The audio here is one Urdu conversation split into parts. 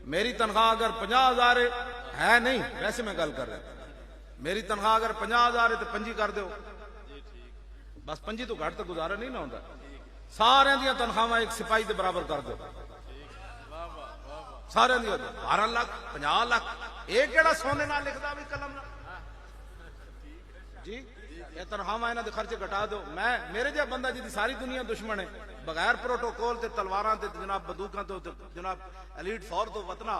میری تنخواہ اگر 50,000 ہے نہیں ویسے میں گل کر رہا میری تنخواہ اگر 50,000 ہے تو 25 کر دو بس 25 تو گھٹ تو گزارا نہیں نہ ہوتا سارے دیا تنخواہ ایک سپاہی کے برابر کر دو سارے دیا 12 لاکھ 50 لاکھ ایک کیڑا سونے نہ لکھتا بھی قلم نہ جی یہ تنخواہ انہاں دے خرچے گھٹا دو میں میرے جا بندہ جی ساری دنیا دشمن ہے بغیر پروٹوکول تے تلواراں تے جناب بندوقاں تو جناب ایلیٹ فور تو وطنا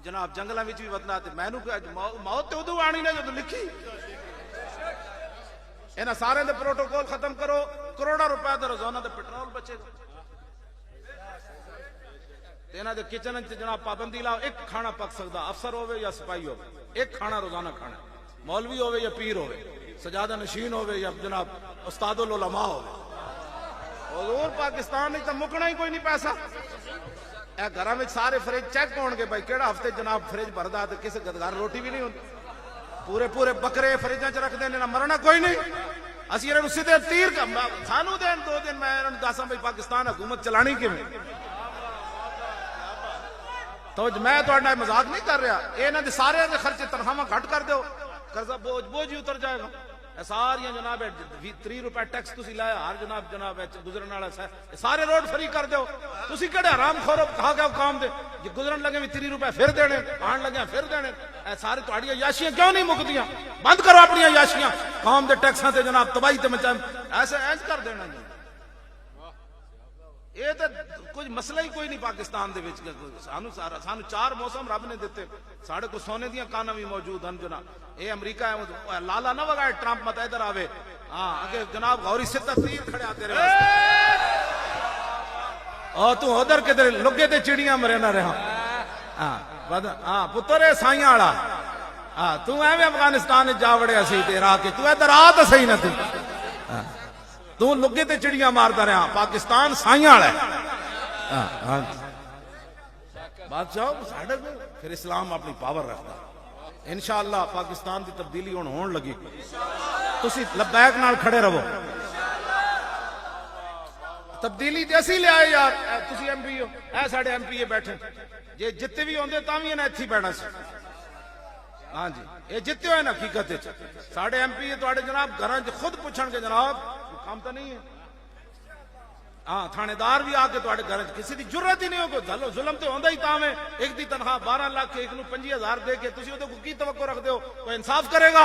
جناب جنگلاں وچ بھی وطنا تے مینوں کہ موت تے ادو آنی نے جدوں لکھی انہاں سارے دے پروٹوکول ختم کرو کروڑا روپے دا روزانہ تے پٹرول بچے گا تے انہاں دے کچن وچ جناب پابندی لاؤ ایک کھانا پک سکدا افسر ہوے یا سپاہی ہوے ایک کھانا روزانہ کھانا مولوی ہوے یا پیر ہوے سجادہ نشین ہوے یا جناب استاد العلماء ہوے حضور پاکستان نہیں تو مکنا ہی کوئی نہیں پیسہ اے گھراں وچ سارے فریج چیک ہون گے بھائی کیڑا ہفتے جناب فریج بھردا تے کسے گھر روٹی بھی نہیں ہوندی پورے پورے بکرے فریجاں چ رکھ دے نہ مرنا کوئی نہیں اسی انہاں نوں سیدھے تیر سانو دین 2 دن میں انہاں نوں دساں بھائی پاکستان حکومت چلانی کیویں تو میں تہاڈے نال مذاق نہیں کر رہا انہاں دے سارے دے خرچے تنخواہ گھٹ کر دیو قرضہ بوجھ ہی اتر جائے گا ساریاں جناب 30 روپے ٹیکس تسی لایا ہر جناب گزرن والا سارے روڈ فری کر دیو تسی کہڑے حرام خورو کھا کے کام دے جی گزرن لگے بھی 30 روپے پھر دینے آن لگے پھر دینے اے سارے تہاڈیاں یاشیاں کیوں نہیں مکدیاں بند کرو اپنی یاشیاں قوم دے ٹیکساں تے جناب تباہی تے مچا ایسے اینج کر دینا جی یہ تو کچھ مسئلہ ہی کوئی نہیں پاکستان دے وچ سانو 4 موسم رب نے دیتے ساڑھے کو سونے دیاں کانا بھی موجود ہیں جناب اے امریکہ ہے لالا نہ وگائے ٹرمپ مت ادھر آوے ہاں اگے جناب غوری ستہ تیر کھڑے آتے رہے او تو ادھر کدھر لگے تے چڑیاں مرے نہ رہا ہاں پتر اے سائیاں والا ہاں تو ایویں افغانستان وچ جا وڑیا سی تے عراق تو ادھر آ تے صحیح نہ تو لگے تے چڑیاں مارتا رہا پاکستان سائیاں والا ہے بادشاہ ساڈے پھر اسلام اپنی پاور رکھتا انشاءاللہ پاکستان دی تبدیلی ہون لگی تسی لبیک نال کھڑے رہو تبدیلی تے اسی لے آئے یار تسی ایم پی ہو اے ساڈے ایم پی اے بیٹھے جے جتے بھی ہوندے تاں وی انہاں ایتھے بیٹھنا سی ہاں جی اے جتے ہوئے نا حقیقت وچ ساڈے ایم پی اے تواڈے جناب گھراں وچ خود پوچھن گے جناب کام تو نہیں ہے ہاں تھانے دار بھی آ کے تواڈے گھر کسی دی جرت ہی نہیں ہو کوئی ظلم تے ہوندا ہی تاں میں ایک دی تنخواہ 12 لاکھ ایک نوں 25,000 دے کے تسی اودے کو کی توقع رکھ دیو کوئی انصاف کرے گا